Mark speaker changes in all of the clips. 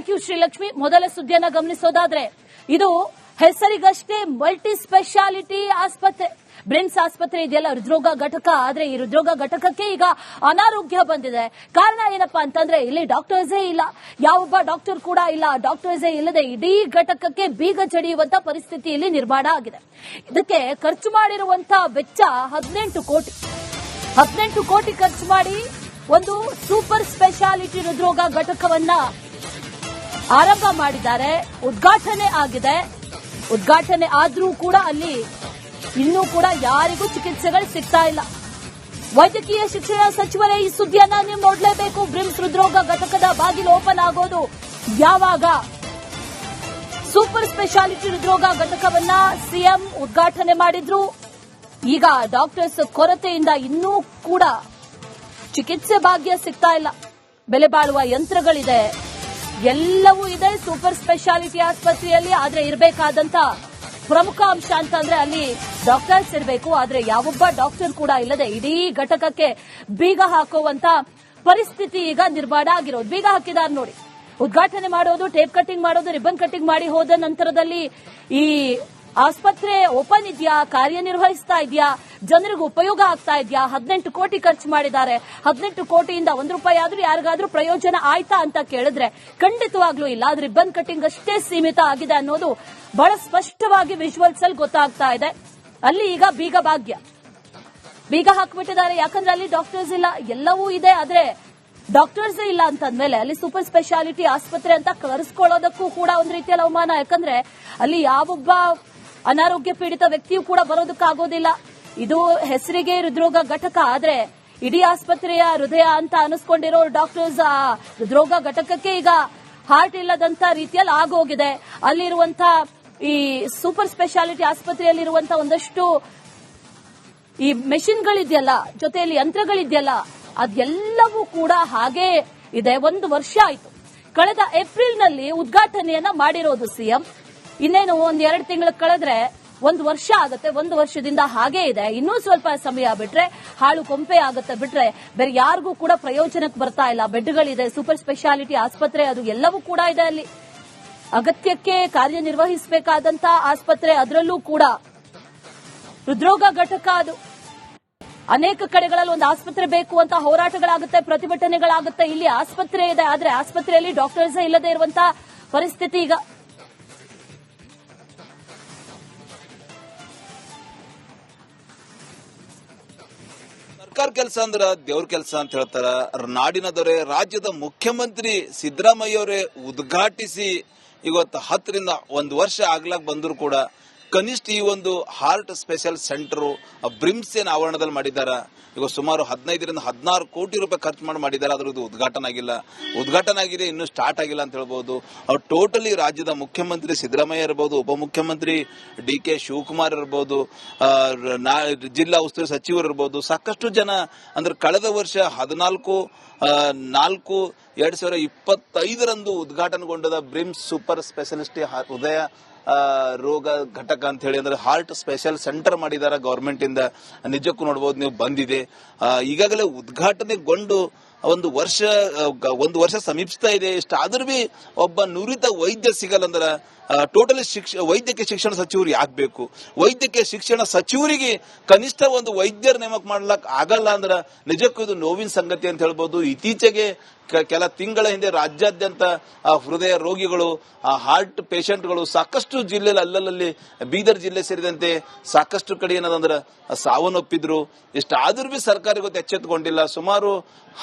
Speaker 1: Thank you Srilakshmi. ಮೊದಲ ಸುದ್ದಿಯನ್ನ ಗಮನಿಸೋದಾದ್ರೆ, ಇದು ಹೆಸರಿಗಷ್ಟೇ multi speciality ಆಸ್ಪತ್ರೆ, ಬ್ರಿಮ್ಸ್ ಆಸ್ಪತ್ರೆ ಇದೆಯಲ್ಲ, ಹೃದ್ರೋಗ ಘಟಕ. ಆದ್ರೆ ಈ ಹೃದ್ರೋಗ ಘಟಕಕ್ಕೆ ಈಗ ಅನಾರೋಗ್ಯ ಬಂದಿದೆ. ಕಾರಣ ಏನಪ್ಪಾ ಅಂತಂದ್ರೆ, ಇಲ್ಲಿ ಡಾಕ್ಟರ್ಸೇ ಇಲ್ಲ, ಯಾವೊಬ್ಬ ಡಾಕ್ಟರ್ ಕೂಡ ಇಲ್ಲ. ಡಾಕ್ಟರ್ಸೇ ಇಲ್ಲದೆ ಇಡೀ ಘಟಕಕ್ಕೆ ಬೀಗ ಜಡಿಯುವಂತ ಪರಿಸ್ಥಿತಿ ಇಲ್ಲಿ ನಿರ್ಮಾಣ ಆಗಿದೆ. ಇದಕ್ಕೆ ಖರ್ಚು ಮಾಡಿರುವಂತಹ ವೆಚ್ಚ 18 ಕೋಟಿ. 18 ಕೋಟಿ ಖರ್ಚು ಮಾಡಿ ಒಂದು ಸೂಪರ್ ಸ್ಪೆಷಾಲಿಟಿ ಹೃದ್ರೋಗ ಘಟಕವನ್ನ ಆರಂಭ ಮಾಡಿದ್ದಾರೆ. ಉದ್ಘಾಟನೆ ಆಗಿದೆ. ಉದ್ಘಾಟನೆ ಆದ್ರೂ ಕೂಡ ಅಲ್ಲಿ ಇನ್ನೂ ಕೂಡ ಯಾರಿಗೂ ಚಿಕಿತ್ಸೆಗಳು ಸಿಗ್ತಾ ಇಲ್ಲ. ವೈದ್ಯಕೀಯ ಶಿಕ್ಷಣ ಸಚಿವರೇ ಈ ಸುದ್ದಿಯನ್ನ ನೀವು ನೋಡಲೇಬೇಕು. ಬ್ರಿಮ್ಸ್ ಹೃದ್ರೋಗ ಘಟಕದ ಬಾಗಿಲು ಓಪನ್ ಆಗೋದು ಯಾವಾಗ? ಸೂಪರ್ ಸ್ಪೆಷಾಲಿಟಿ ಹೃದ್ರೋಗ ಘಟಕವನ್ನ ಸಿಎಂ ಉದ್ಘಾಟನೆ ಮಾಡಿದ್ರು. ಈಗ ಡಾಕ್ಟರ್ಸ್ ಕೊರತೆಯಿಂದ ಇನ್ನೂ ಕೂಡ ಚಿಕಿತ್ಸೆ ಭಾಗ್ಯ ಸಿಗ್ತಾ ಇಲ್ಲ. ಬೆಲೆ ಬಾಳುವ ಯಂತ್ರಗಳಿದೆ, ಎಲ್ಲವೂ ಇದೆ ಸೂಪರ್ ಸ್ಪೆಷಾಲಿಟಿ ಆಸ್ಪತ್ರೆಯಲ್ಲಿ. ಆದ್ರೆ ಇರಬೇಕಾದಂತ ಪ್ರಮುಖ ಅಂಶ ಅಂತಂದ್ರೆ ಅಲ್ಲಿ ಡಾಕ್ಟರ್ಸ್ ಇರಬೇಕು. ಆದ್ರೆ ಯಾವೊಬ್ಬ ಡಾಕ್ಟರ್ ಕೂಡ ಇಲ್ಲದೆ ಇಡೀ ಘಟಕಕ್ಕೆ ಬೀಗ ಹಾಕುವಂತ ಪರಿಸ್ಥಿತಿ ಈಗ ನಿರ್ಮಾಣ ಆಗಿರೋದು. ಬೀಗ ಹಾಕಿದಾರೆ ನೋಡಿ. ಉದ್ಘಾಟನೆ ಮಾಡೋದು, ಟೇಪ್ ಕಟ್ಟಿಂಗ್ ಮಾಡೋದು, ರಿಬ್ಬನ್ ಕಟ್ಟಿಂಗ್ ಮಾಡಿ ಹೋದ ನಂತರದಲ್ಲಿ ಈ ಆಸ್ಪತ್ರೆ ಓಪನ್ ಇದೆಯಾ, ಕಾರ್ಯನಿರ್ವಹಿಸ್ತಾ ಇದೆಯಾ, ಜನರಿಗೆ ಉಪಯೋಗ ಆಗ್ತಾ ಇದೆಯಾ? 18 ಕೋಟಿ ಖರ್ಚು ಮಾಡಿದ್ದಾರೆ. 18 ಕೋಟಿಯಿಂದ 1 ರೂಪಾಯಿ ಆದ್ರೂ ಯಾರಿಗಾದ್ರೂ ಪ್ರಯೋಜನ ಆಯ್ತಾ ಅಂತ ಕೇಳಿದ್ರೆ ಖಂಡಿತವಾಗ್ಲೂ ಇಲ್ಲ. ಅದು ರಿಬ್ಬನ್ ಕಟ್ಟಿಂಗ್ ಅಷ್ಟೇ ಸೀಮಿತ ಆಗಿದೆ ಅನ್ನೋದು ಬಹಳ ಸ್ಪಷ್ಟವಾಗಿ ವಿಜುವಲ್ಸ್ ಅಲ್ಲಿ ಗೊತ್ತಾಗ್ತಾ ಇದೆ. ಅಲ್ಲಿ ಈಗ ಬೀಗ ಹಾಕ್ಬಿಟ್ಟಿದ್ದಾರೆ. ಯಾಕಂದ್ರೆ ಅಲ್ಲಿ ಡಾಕ್ಟರ್ಸ್ ಇಲ್ಲ, ಎಲ್ಲವೂ ಇದೆ, ಆದ್ರೆ ಡಾಕ್ಟರ್ಸ್ ಇಲ್ಲ ಅಂತಂದ್ಮೇಲೆ ಅಲ್ಲಿ ಸೂಪರ್ ಸ್ಪೆಷಾಲಿಟಿ ಆಸ್ಪತ್ರೆ ಅಂತ ಕರೆಸ್ಕೊಳ್ಳೋದಕ್ಕೂ ಕೂಡ ಒಂದು ರೀತಿಯಲ್ಲಿ ಅವಮಾನ. ಯಾಕಂದ್ರೆ ಅಲ್ಲಿ ಯಾವೊಬ್ಬ ಅನಾರೋಗ್ಯ ಪೀಡಿತ ವ್ಯಕ್ತಿಯೂ ಕೂಡ ಬರೋದಕ್ಕಾಗೋದಿಲ್ಲ. ಇದು ಹೆಸರಿಗೆ ಹೃದ್ರೋಗ ಘಟಕ, ಆದ್ರೆ ಇಡೀ ಆಸ್ಪತ್ರೆಯ ಹೃದಯ ಅಂತ ಅನಿಸ್ಕೊಂಡಿರೋ ಡಾಕ್ಟರ್ಸ್ ಆ ಹೃದ್ರೋಗ ಘಟಕಕ್ಕೆ ಈಗ ಹಾರ್ಟ್ ಇಲ್ಲದಂತ ರೀತಿಯಲ್ಲಿ ಆಗೋಗಿದೆ. ಅಲ್ಲಿರುವಂತ ಈ ಸೂಪರ್ ಸ್ಪೆಷಾಲಿಟಿ ಆಸ್ಪತ್ರೆಯಲ್ಲಿರುವಂತ ಒಂದಷ್ಟು ಈ ಮೆಷಿನ್ಗಳಿದೆಯಲ್ಲ, ಜೊತೆಯಲ್ಲಿ ಯಂತ್ರಗಳಿದೆಯಲ್ಲ, ಅದೆಲ್ಲವೂ ಕೂಡ ಹಾಗೇ ಇದೆ. 1 ವರ್ಷ ಆಯಿತು. ಕಳೆದ ಏಪ್ರಿಲ್ನಲ್ಲಿ ಉದ್ಘಾಟನೆಯನ್ನ ಮಾಡಿರೋದು ಸಿಎಂ. ಇನ್ನೇನು 1-2 ತಿಂಗಳು ಕಳೆದ್ರೆ 1 ವರ್ಷ ಆಗುತ್ತೆ. 1 ವರ್ಷದಿಂದ ಹಾಗೇ ಇದೆ. ಇನ್ನೂ ಸ್ವಲ್ಪ ಸಮಯ ಬಿಟ್ರೆ ಹಾಳು ಕೊಂಪೆ ಆಗುತ್ತೆ. ಬಿಟ್ರೆ ಬೇರೆ ಯಾರಿಗೂ ಕೂಡ ಪ್ರಯೋಜನಕ್ಕೆ ಬರ್ತಾ ಇಲ್ಲ. ಬೆಡ್ಗಳಿದೆ, ಸೂಪರ್ ಸ್ಪೆಷಾಲಿಟಿ ಆಸ್ಪತ್ರೆ, ಅದು ಎಲ್ಲವೂ ಕೂಡ ಇದೆ. ಅಲ್ಲಿ ಅಗತ್ಯಕ್ಕೆ ಕಾರ್ಯನಿರ್ವಹಿಸಬೇಕಾದಂತ ಆಸ್ಪತ್ರೆ, ಅದರಲ್ಲೂ ಕೂಡ ಹೃದ್ರೋಗ ಘಟಕ. ಅದು ಅನೇಕ ಕಡೆಗಳಲ್ಲಿ ಒಂದು ಆಸ್ಪತ್ರೆ ಬೇಕು ಅಂತ ಹೋರಾಟಗಳಾಗುತ್ತೆ, ಪ್ರತಿಭಟನೆಗಳಾಗುತ್ತೆ. ಇಲ್ಲಿ ಆಸ್ಪತ್ರೆ ಇದೆ, ಆದ್ರೆ ಆಸ್ಪತ್ರೆಯಲ್ಲಿ ಡಾಕ್ಟರ್ಸ್ ಇಲ್ಲದೆ ಇರುವಂತಹ ಪರಿಸ್ಥಿತಿ ಈಗ.
Speaker 2: ಸರ್ಕಾರ ಕೆಲಸ ಅಂದ್ರ ದೇವ್ರ ಕೆಲಸ ಅಂತ ಹೇಳ್ತಾರ. ನಾಡಿನ ದೊರೆ ರಾಜ್ಯದ ಮುಖ್ಯಮಂತ್ರಿ ಸಿದ್ದರಾಮಯ್ಯ ಅವರೇ ಉದ್ಘಾಟಿಸಿ ಇವತ್ತು 10ರಿಂದ 1 ವರ್ಷ ಆಗ್ಲಾಕ್ ಬಂದ್ರು ಕೂಡ ಕನಿಷ್ಠ ಈ ಒಂದು ಹಾರ್ಟ್ ಸ್ಪೆಷಲ್ ಸೆಂಟರ್ ಬ್ರಿಮ್ಸ್ ಏನ್ ಆವರಣದಲ್ಲಿ ಮಾಡಿದ್ದಾರೆ. ಈಗ ಸುಮಾರು 15ರಿಂದ 16 ಕೋಟಿ ರೂಪಾಯಿ ಖರ್ಚು ಮಾಡಿದ್ದಾರೆ. ಅದ್ರದ್ದು ಉದ್ಘಾಟನೆ ಆಗಿಲ್ಲ. ಉದ್ಘಾಟನೆ ಆಗಿದೆ, ಇನ್ನೂ ಸ್ಟಾರ್ಟ್ ಆಗಿಲ್ಲ ಅಂತ ಹೇಳ್ಬಹುದು. ಅವ್ರು ಟೋಟಲಿ ರಾಜ್ಯದ ಮುಖ್ಯಮಂತ್ರಿ ಸಿದ್ದರಾಮಯ್ಯ ಇರಬಹುದು, ಉಪಮುಖ್ಯಮಂತ್ರಿ DK ಶಿವಕುಮಾರ್ ಇರಬಹುದು, ಜಿಲ್ಲಾ ಉಸ್ತುವಾರಿ ಸಚಿವರು ಇರಬಹುದು, ಸಾಕಷ್ಟು ಜನ ಅಂದ್ರೆ ಕಳೆದ ವರ್ಷ 14/4/2025 ಉದ್ಘಾಟನೆಗೊಂಡದ ಬ್ರಿಮ್ಸ್ ಸೂಪರ್ ಸ್ಪೆಷಲಿಸ್ಟ್ ಹೃದಯ ರೋಗ ಘಟಕ ಅಂತ ಹೇಳಿ, ಅಂದ್ರೆ ಹಾರ್ಟ್ ಸ್ಪೆಷಲ್ ಸೆಂಟರ್ ಮಾಡಿದಾರ ಗವರ್ಮೆಂಟ್ ಇಂದ. ನಿಜಕ್ಕೂ ನೋಡಬಹುದು ನೀವು, ಬಂದಿದೆ. ಈಗಾಗಲೇ ಉದ್ಘಾಟನೆಗೊಂಡು 1 ವರ್ಷ ಸಮೀಪಿಸ್ತಾ ಇದೆ. ಇಷ್ಟಾದ್ರೂ ಬಿ ಒಬ್ಬ ನುರಿತ ವೈದ್ಯ ಸಿಗಲ್ಲ ಅಂದ್ರೆ ಟೋಟಲಿ ವೈದ್ಯಕೀಯ ಶಿಕ್ಷಣ ಸಚಿವರು ಯಾಕೆ ಬೇಕು? ವೈದ್ಯಕೀಯ ಶಿಕ್ಷಣ ಸಚಿವರಿಗೆ ಕನಿಷ್ಠ ಒಂದು ವೈದ್ಯರ ನೇಮಕ ಮಾಡ್ಲಕ್ ಆಗಲ್ಲ ಅಂದ್ರೆ ನಿಜಕ್ಕೂ ಇದು ನೋವಿನ ಸಂಗತಿ ಅಂತ ಹೇಳ್ಬೋದು. ಇತ್ತೀಚೆಗೆ ಕೆಲ ತಿಂಗಳ ಹಿಂದೆ ರಾಜ್ಯಾದ್ಯಂತ ಹೃದಯ ರೋಗಿಗಳು, ಹಾರ್ಟ್ ಪೇಷಂಟ್ಗಳು ಸಾಕಷ್ಟು ಜಿಲ್ಲೆಯಲ್ಲಿ ಅಲ್ಲಲ್ಲಿ ಬೀದರ್ ಜಿಲ್ಲೆ ಸೇರಿದಂತೆ ಸಾಕಷ್ಟು ಕಡೆ ಏನದಂದ್ರೆ ಸಾವನ್ನಪ್ಪಿದ್ರು. ಇಷ್ಟಾದ್ರೂ ಬಿ ಸರ್ಕಾರ ಇವತ್ತು ಎಚ್ಚೆತ್ತುಕೊಂಡಿಲ್ಲ. ಸುಮಾರು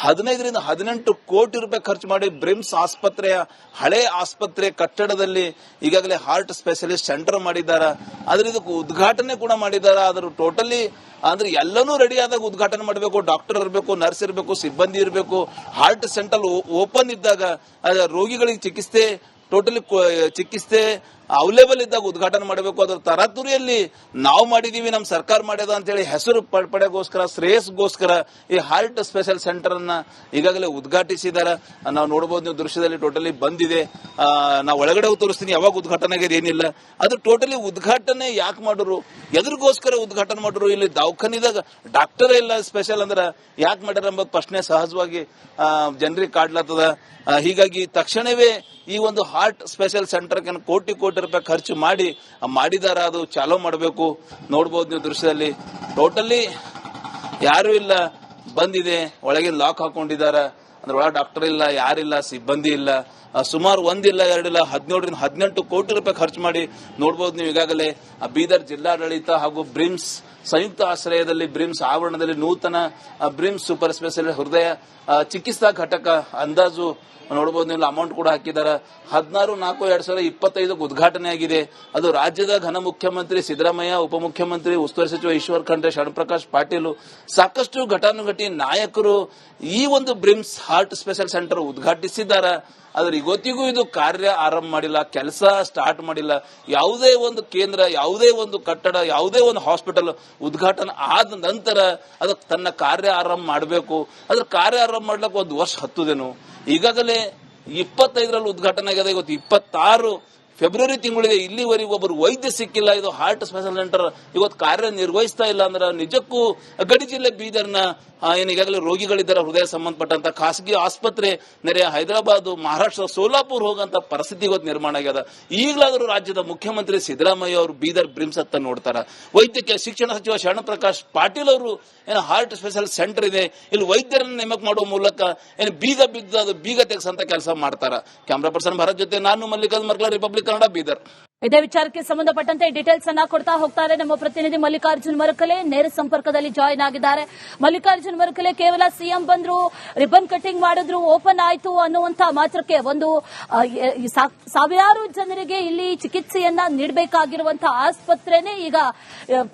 Speaker 2: 15ರಿಂದ 18 ಕೋಟಿ ರೂಪಾಯಿ ಖರ್ಚು ಮಾಡಿ ಬ್ರಿಮ್ಸ್ ಆಸ್ಪತ್ರೆಯ ಹಳೆ ಆಸ್ಪತ್ರೆ ಕಟ್ಟಡದಲ್ಲಿ ಈಗಾಗಲೇ ಹಾರ್ಟ್ ಸ್ಪೆಷಲಿಸ್ಟ್ ಸೆಂಟರ್ ಮಾಡಿದ್ದಾರೆ. ಆದ್ರೆ ಇದಕ್ಕೆ ಉದ್ಘಾಟನೆ ಕೂಡ ಮಾಡಿದ್ದಾರೆ. ಆದ್ರೂ ಟೋಟಲಿ ಅಂದ್ರೆ ಎಲ್ಲನೂ ರೆಡಿ ಆದಾಗ ಉದ್ಘಾಟನೆ ಮಾಡಬೇಕು. ಡಾಕ್ಟರ್ ಇರಬೇಕು, ನರ್ಸ್ ಇರಬೇಕು, ಸಿಬ್ಬಂದಿ ಇರಬೇಕು. ಹಾರ್ಟ್ ಸೆಂಟರ್ ಓಪನ್ ಇದ್ದಾಗ ರೋಗಿಗಳಿಗೆ ಚಿಕಿತ್ಸೆ ಅವೈಲೇಬಲ್ ಇದ್ದಾಗ ಉದ್ಘಾಟನೆ ಮಾಡಬೇಕು. ಅದ್ರ ತರಾತುರಿಯಲ್ಲಿ ನಾವು ಮಾಡಿದೀವಿ, ನಮ್ಮ ಸರ್ಕಾರ ಮಾಡ್ಯದ ಅಂತ ಹೇಳಿ ಹೆಸರು ಪಡೆಗೋಸ್ಕರ, ಶ್ರೇಯಸ್ಗೋಸ್ಕರ ಈ ಹಾರ್ಟ್ ಸ್ಪೆಷಲ್ ಸೆಂಟರ್ ಅನ್ನ ಈಗಾಗಲೇ ಉದ್ಘಾಟಿಸಿದಾರೆ. ನಾವು ನೋಡಬಹುದು, ನೀವು ದೃಶ್ಯದಲ್ಲಿ ಟೋಟಲಿ ಬಂದಿದೆ. ನಾವು ಒಳಗಡೆ ತೋರಿಸ್ತೀನಿ ಯಾವಾಗ ಉದ್ಘಾಟನೆ ಆಗಿದೆ ಏನಿಲ್ಲ. ಅದು ಟೋಟಲಿ ಉದ್ಘಾಟನೆ ಯಾಕೆ ಮಾಡಿದ್ರು, ಎದುರಿಗೋಸ್ಕರ ಉದ್ಘಾಟನೆ ಮಾಡಿದ್ರು? ಇಲ್ಲಿ ದವಾಖಾನಿದಾಗ ಡಾಕ್ಟರ್ ಇಲ್ಲ ಸ್ಪೆಷಲ್ ಅಂದ್ರೆ ಯಾಕೆ ಮಾಡ್ಯಾರ ಎಂಬ ಪ್ರಶ್ನೆ ಸಹಜವಾಗಿ ಜನರಿಗೆ ಕಾಡ್ಲತ್ತದ. ಹೀಗಾಗಿ ತಕ್ಷಣವೇ ಈ ಒಂದು ಹಾರ್ಟ್ ಸ್ಪೆಷಲ್ ಸೆಂಟರ್ ಕೋಟಿ ರೂಪಾಯಿ ಖರ್ಚು ಮಾಡಿದಾರ, ಅದು ಚಾಲೂ ಮಾಡಬೇಕು. ನೋಡಬಹುದು ನೀವು ದೃಶ್ಯದಲ್ಲಿ ಟೋಟಲಿ ಯಾರು ಇಲ್ಲ, ಬಂದಿದೆ, ಒಳಗೆ ಲಾಕ್ ಹಾಕೊಂಡಿದ್ದಾರೆ. ಅಂದ್ರೆ ಒಳಗೆ ಡಾಕ್ಟರ್ ಇಲ್ಲ, ಯಾರಿಲ್ಲ, ಸಿಬ್ಬಂದಿ ಇಲ್ಲ. ಸುಮಾರು ಒಂದಿಲ್ಲ, ಎರಡಿಲ್ಲ, 17-18 ಕೋಟಿ ರೂಪಾಯಿ ಖರ್ಚು ಮಾಡಿ ನೋಡಬಹುದು ನೀವು. ಈಗಾಗಲೇ ಬೀದರ್ ಜಿಲ್ಲಾಡಳಿತ ಹಾಗೂ ಬ್ರಿಮ್ಸ್ ಸಂಯುಕ್ತ ಆಶ್ರಯದಲ್ಲಿ ಬ್ರಿಮ್ಸ್ ಆವರಣದಲ್ಲಿ ನೂತನ ಬ್ರಿಮ್ಸ್ ಸೂಪರ್ ಸ್ಪೆಷಲಿಸ್ಟ್ ಹೃದಯ ಚಿಕಿತ್ಸಾ ಘಟಕ ಅಂದಾಜು ನೋಡಬಹುದು ನೀವು, ಅಮೌಂಟ್ ಕೂಡ ಹಾಕಿದ್ದಾರೆ. 16/4/2025 ಉದ್ಘಾಟನೆ ಆಗಿದೆ. ಅದು ರಾಜ್ಯದ ಘನ ಮುಖ್ಯಮಂತ್ರಿ ಸಿದ್ದರಾಮಯ್ಯ, ಉಪಮುಖ್ಯಮಂತ್ರಿ ಉಸ್ತುವಾರಿ ಸಚಿವ ಈಶ್ವರ್ ಖಂಡ್ರೆ, ಶರಣಪ್ರಕಾಶ್ ಪಾಟೀಲ್, ಸಾಕಷ್ಟು ಘಟಾನುಘಟಿ ನಾಯಕರು ಈ ಒಂದು ಬ್ರಿಮ್ಸ್ ಹಾರ್ಟ್ ಸ್ಪೆಷಲ್ ಸೆಂಟರ್ ಉದ್ಘಾಟಿಸಿದ್ದಾರೆ. ಆದ್ರೆ ಇವತ್ತಿಗೂ ಇದು ಕಾರ್ಯ ಆರಂಭ ಮಾಡಿಲ್ಲ, ಕೆಲಸ ಸ್ಟಾರ್ಟ್ ಮಾಡಿಲ್ಲ. ಯಾವುದೇ ಒಂದು ಕೇಂದ್ರ, ಯಾವುದೇ ಒಂದು ಕಟ್ಟಡ, ಯಾವುದೇ ಒಂದು ಹಾಸ್ಪಿಟಲ್ ಉದ್ಘಾಟನೆ ಆದ ನಂತರ ಅದಕ್ಕೆ ತನ್ನ ಕಾರ್ಯ ಆರಂಭ ಮಾಡಬೇಕು. ಅದ್ರ ಕಾರ್ಯ ಆರಂಭ ಮಾಡ್ಲಿಕ್ಕೆ 1 ವರ್ಷ ಹತ್ತುದೇನು. ಈಗಾಗಲೇ 25ರಲ್ಲಿ ಉದ್ಘಾಟನೆ ಆಗಿದೆ, ಇವತ್ತು 26 ಫೆಬ್ರವರಿ ತಿಂಗಳಿದೆ. ಇಲ್ಲಿವರೆಗೂ ಒಬ್ಬರು ವೈದ್ಯ ಸಿಕ್ಕಿಲ್ಲ. ಇದು ಹಾರ್ಟ್ ಸ್ಪೆಷಲ್ ಸೆಂಟರ್ ಇವತ್ತು ಕಾರ್ಯ ನಿರ್ವಹಿಸ್ತಾ ಇಲ್ಲ ಅಂದ್ರೆ ನಿಜಕ್ಕೂ ಗಡಿ ಜಿಲ್ಲೆ ಬೀದರ್ನ ಏನು ಈಗಾಗಲೇ ರೋಗಿಗಳಿದ್ದಾರೆ ಹೃದಯ ಸಂಬಂಧಪಟ್ಟಂತ ಖಾಸಗಿ ಆಸ್ಪತ್ರೆ ನೆರೆಯ ಹೈದರಾಬಾದ್, ಮಹಾರಾಷ್ಟ್ರ, ಸೋಲಾಪುರ್ ಹೋಗಂತ ಪರಿಸ್ಥಿತಿ ಇವತ್ತು ನಿರ್ಮಾಣ ಆಗ್ಯದ. ಈಗಲಾದರೂ ರಾಜ್ಯದ ಮುಖ್ಯಮಂತ್ರಿ ಸಿದ್ದರಾಮಯ್ಯ ಅವರು ಬೀದರ್ ಬ್ರಿಮ್ಸ್ ಹತ್ತ ನೋಡ್ತಾರ. ವೈದ್ಯಕೀಯ ಶಿಕ್ಷಣ ಸಚಿವ ಶರಣಪ್ರಕಾಶ್ ಪಾಟೀಲ್ ಅವರು ಏನು ಹಾರ್ಟ್ ಸ್ಪೆಷಲ್ ಸೆಂಟರ್ ಇದೆ, ಇಲ್ಲಿ ವೈದ್ಯರನ್ನು ನೇಮಕ ಮಾಡುವ ಮೂಲಕ ಏನು ಬೀಗ ಬಿದ್ದು ಅದು ಬೀಗ ತೆಗೆಸಂತ ಕೆಲಸ ಮಾಡ್ತಾರ. ಕ್ಯಾಮರಾ ಪರ್ಸನ್ ಭರತ್ ಜೊತೆ ನಾನು ಮಲ್ಲಿಕಾರ್ಜುನ್ ಮರ್ಕಲ, ರಿಪಬ್ಲಿಕ್ ಕನ್ನಡ, ಬೀದರ್.
Speaker 1: ಇದೇ ವಿಚಾರಕ್ಕೆ ಸಂಬಂಧಪಟ್ಟಂತೆ ಡೀಟೇಲ್ಸ್ ಅನ್ನ ಕೊಡ್ತಾ ಹೋಗ್ತಾರೆ ನಮ್ಮ ಪ್ರತಿನಿಧಿ ಮಲ್ಲಿಕಾರ್ಜುನ್ ಮರಕಲೆ. ನೇರ ಸಂಪರ್ಕದಲ್ಲಿ ಜಾಯಿನ್ ಆಗಿದ್ದಾರೆ. ಮಲ್ಲಿಕಾರ್ಜುನ್ ಮರಕಲೆ, ಕೇವಲ ಸಿಎಂ ಬಂದ್ರು, ರಿಬನ್ ಕಟಿಂಗ್ ಮಾಡಿದ್ರು, ಓಪನ್ ಆಯ್ತು ಅನ್ನುವಂತ ಮಾತ್ರಕ್ಕೆ ಒಂದು ಸಾವಿರಾರು ಜನರಿಗೆ ಇಲ್ಲಿ ಚಿಕಿತ್ಸೆಯನ್ನ ನೀಡಬೇಕಾಗಿರುವಂತಹ ಆಸ್ಪತ್ರೆನೇ ಈಗ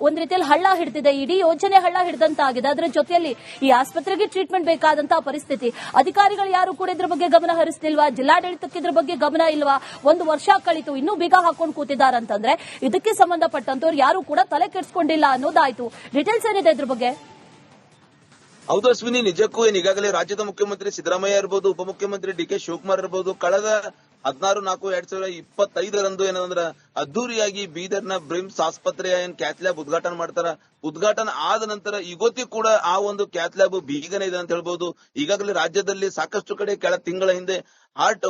Speaker 1: ಒಂದ್ ರೀತಿಯಲ್ಲಿ ಹಳ್ಳ ಹಿಡಿದಿದೆ. ಇಡೀ ಯೋಜನೆ ಹಳ್ಳ ಹಿಡಿದಂತಾಗಿದೆ. ಅದರ ಜೊತೆಯಲ್ಲಿ ಈ ಆಸ್ಪತ್ರೆಗೆ ಟ್ರೀಟ್ಮೆಂಟ್ ಬೇಕಾದಂತಹ ಪರಿಸ್ಥಿತಿ. ಅಧಿಕಾರಿಗಳು ಯಾರು ಕೂಡ ಇದ್ರ ಬಗ್ಗೆ ಗಮನ ಹರಿಸ್ತಿಲ್ವಾ? ಜಿಲ್ಲಾಡಳಿತಕ್ಕೆ ಇದ್ರ ಬಗ್ಗೆ ಗಮನ ಇಲ್ವಾ? 1 ವರ್ಷ ಕಳಿತು, ಇನ್ನೂ ಬೀಗ ಹಾಕೊಂಡು ಕೂತಿದ್ದಾರೆ ಅಂತಂದ್ರೆ ಇದಕ್ಕೆ ಸಂಬಂಧಪಟ್ಟಂತವ್ರು ಯಾರು ಕೂಡ ತಲೆ ಕೆಡಿಸಿಕೊಂಡಿಲ್ಲ ಅನ್ನೋದಾಯ್ತು. ಡೀಟೇಲ್ಸ್ ಏನಿದೆ ಇದ್ರ ಬಗ್ಗೆ?
Speaker 3: ಹೌದು ಅಶ್ವಿನಿ, ನಿಜಕ್ಕೂ ಈಗಾಗಲೇ ರಾಜ್ಯದ ಮುಖ್ಯಮಂತ್ರಿ ಸಿದ್ದರಾಮಯ್ಯ ಇರಬಹುದು, ಉಪಮುಖ್ಯಮಂತ್ರಿ ಡಿ ಕೆ ಶಿವಕುಮಾರ್ ಇರಬಹುದು, ಕಳೆದ 16/4/2025 ಏನಂದ್ರೆ ಅದ್ದೂರಿಯಾಗಿ ಬೀದರ್ನ ಬ್ರಿಮ್ಸ್ ಆಸ್ಪತ್ರೆಯ ಕ್ಯಾತ್ ಲ್ಯಾಬ್ ಉದ್ಘಾಟನೆ ಮಾಡ್ತಾರ. ಉದ್ಘಾಟನೆ ಆದ ನಂತರ ಇವತ್ತಿಗೂ ಕೂಡ ಆ ಒಂದು ಕ್ಯಾತ್ ಲ್ಯಾಬ್ ಬೀಗನೇ ಇದೆ ಅಂತ ಹೇಳ್ಬಹುದು. ಈಗಾಗಲೇ ರಾಜ್ಯದಲ್ಲಿ ಸಾಕಷ್ಟು ಕಡೆ ಕೆಳ ತಿಂಗಳ ಹಿಂದೆ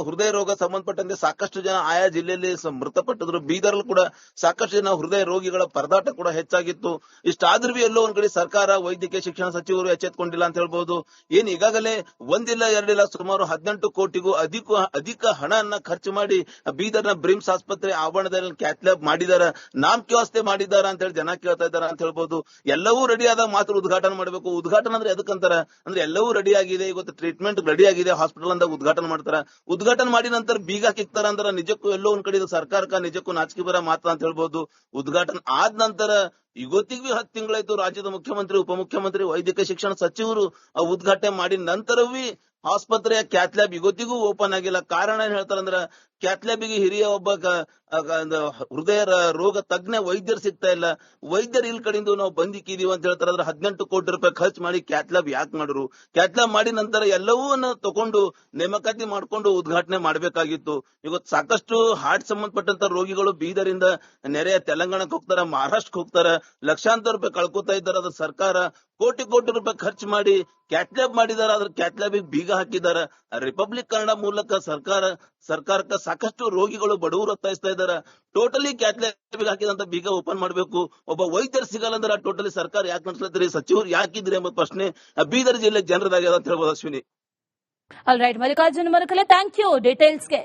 Speaker 3: ಹೃದಯ ರೋಗ ಸಂಬಂಧಪಟ್ಟಂತೆ ಸಾಕಷ್ಟು ಜನ ಆಯಾ ಜಿಲ್ಲೆಯಲ್ಲಿ ಮೃತಪಟ್ಟಿದ್ರು. ಬೀದರ್ಲು ಕೂಡ ಸಾಕಷ್ಟು ಜನ ಹೃದಯ ರೋಗಿಗಳ ಪರದಾಟ ಕೂಡ ಹೆಚ್ಚಾಗಿತ್ತು. ಇಷ್ಟಾದ್ರೂ ಎಲ್ಲೋ ಒಂದ್ ಕಡೆ ಸರ್ಕಾರ, ವೈದ್ಯಕೀಯ ಶಿಕ್ಷಣ ಸಚಿವರು ಎಚ್ಚೆತ್ಕೊಂಡಿಲ್ಲ ಅಂತ ಹೇಳ್ಬಹುದು. ಏನ್ ಈಗಾಗಲೇ ಒಂದಿಲ್ಲ ಎರಡಿಲ್ಲ ಸುಮಾರು 18 ಕೋಟಿಗೂ ಅಧಿಕ ಹಣವನ್ನ ಖರ್ಚು ಮಾಡಿ ಬೀದರ್ನ ಬ್ರಿಮ್ಸ್ ಆಸ್ಪತ್ರೆ ಆವರಣದಲ್ಲಿ ಕ್ಯಾತ್ ಲ್ಯಾಬ್ ಮಾಡಿದಾರ, ನಾಮಕೆ ವ್ಯವಸ್ಥೆ ಮಾಡಿದಾರ ಅಂತ ಹೇಳಿ ಜನ ಕೇಳ್ತಾ ಇದಾರ ಅಂತ ಹೇಳ್ಬಹುದು. ಎಲ್ಲವೂ ರೆಡಿ ಆದಾಗ ಮಾತ್ರ ಉದ್ಘಾಟನೆ ಮಾಡಬೇಕು. ಉದ್ಘಾಟನೆ ಅಂದ್ರೆ ಎದಕ್ಕಂತಾರ ಅಂದ್ರೆ ಎಲ್ಲವೂ ರೆಡಿ ಆಗಿದೆ, ಇವತ್ತು ಟ್ರೀಟ್ಮೆಂಟ್ ರೆಡಿ ಆಗಿದೆ, ಹಾಸ್ಪಿಟಲ್ ಅಂದಾಗ ಉದ್ಘಾಟನೆ ಮಾಡ್ತಾರ. ಉದ್ಘಾಟನೆ ಮಾಡಿ ನಂತರ ಬೀಗ ಕಿಕ್ತಾರ ಅಂದ್ರೆ ನಿಜಕ್ಕೂ ಎಲ್ಲೋ ಒಂದ್ ಕಡೆ ಸರ್ಕಾರಕ್ಕ ನಿಜಕ್ಕೂ ನಾಚಿಕೆ ಬರ ಮಾತ್ರ ಅಂತ ಹೇಳ್ಬಹುದು. ಉದ್ಘಾಟನೆ ಆದ ನಂತರ ಇವತ್ತಿಗೂ 10 ತಿಂಗಳಾಯ್ತು. ರಾಜ್ಯದ ಮುಖ್ಯಮಂತ್ರಿ, ಉಪಮುಖ್ಯಮಂತ್ರಿ, ವೈದ್ಯಕೀಯ ಶಿಕ್ಷಣ ಸಚಿವರು ಉದ್ಘಾಟನೆ ಮಾಡಿದ ನಂತರವೂ ಆಸ್ಪತ್ರೆಯ ಕ್ಯಾತ್ ಲ್ಯಾಬ್ ಇವತ್ತಿಗೂ ಓಪನ್ ಆಗಿಲ್ಲ. ಕಾರಣ ಏನ್ ಹೇಳ್ತಾರಂದ್ರ ಕ್ಯಾತ್ ಲ್ಯಾಬ್ಗೆ ಹಿರಿಯ ಒಬ್ಬ ಹೃದಯ ರೋಗ ತಜ್ಞ ವೈದ್ಯರು ಸಿಗ್ತಾ ಇಲ್ಲ. ವೈದ್ಯರು ಇಲ್ಲಿ ಕಡೆಯಿಂದ ನಾವು ಬಂದಿಕ್ಕಿದೀವಿ ಅಂತ ಹೇಳ್ತಾರೆ. ಅದ್ರ 18 ಕೋಟಿ ರೂಪಾಯಿ ಖರ್ಚು ಮಾಡಿ ಕ್ಯಾತ್ ಲ್ಯಾಬ್ ಯಾಕೆ ಮಾಡಿದ್ರು? ಕ್ಯಾತ್ ಲ್ಯಾಬ್ ಮಾಡಿ ನಂತರ ಎಲ್ಲವನ್ನ ತಗೊಂಡು ನೇಮಕಾತಿ ಮಾಡ್ಕೊಂಡು ಉದ್ಘಾಟನೆ ಮಾಡಬೇಕಾಗಿತ್ತು. ಇವತ್ತು ಸಾಕಷ್ಟು ಹಾರ್ಟ್ ಸಂಬಂಧಪಟ್ಟಂತ ರೋಗಿಗಳು ಬೀದರಿಂದ ನೆರೆಯ ತೆಲಂಗಾಣಕ್ಕೆ ಹೋಗ್ತಾರ, ಮಹಾರಾಷ್ಟ್ರಕ್ಕೆ ಹೋಗ್ತಾರ, ಲಕ್ಷಾಂತರ ರೂಪಾಯಿ ಕಳ್ಕೊತಾ ಇದ್ದಾರೆ. ಅದ್ರ ಸರ್ಕಾರ ಕೋಟಿ ರೂಪಾಯಿ ಖರ್ಚು ಮಾಡಿ ಕ್ಯಾತ್ ಲ್ಯಾಬ್ ಮಾಡಿದಾರ. ಅದ್ರ ಕ್ಯಾತ್ ಲ್ಯಾಬ್ ಬೀಗ ಹಾಕಿದಾರ. ರಿಪಬ್ಲಿಕ್ ಕನ್ನಡ ಮೂಲಕ ಸರ್ಕಾರಕ್ಕೆ ಸಾಕಷ್ಟು ರೋಗಿಗಳು ಬಡವರು ಒತ್ತಾಯಿಸ್ತಾ ಇದ್ದಾರೆ. ಟೋಟಲಿ ಕ್ಯಾತ್ ಲ್ಯಾಬ್ ಹಾಕಿದಂತ ಬೀಗ ಓಪನ್ ಮಾಡಬೇಕು. ಒಬ್ಬ ವೈದ್ಯರು ಸಿಗಲ್ಲ ಅಂದ್ರೆ ಟೋಟಲಿ ಸರ್ಕಾರ ಯಾಕೆ ನಡೆಸ್ಲತ್ತೀರಿ, ಸಚಿವರು ಯಾಕಿದ್ರಿ ಎಂಬ ಪ್ರಶ್ನೆ ಬೀದರ್ ಜಿಲ್ಲೆ ಜನರದಾಗ್ಯದ ಅಂತ ಹೇಳ್ಬೋದು Ashwini.
Speaker 1: All right, Mallikarjun Marakale, thank you ಡೀಟೇಲ್ಸ್ಗೆ.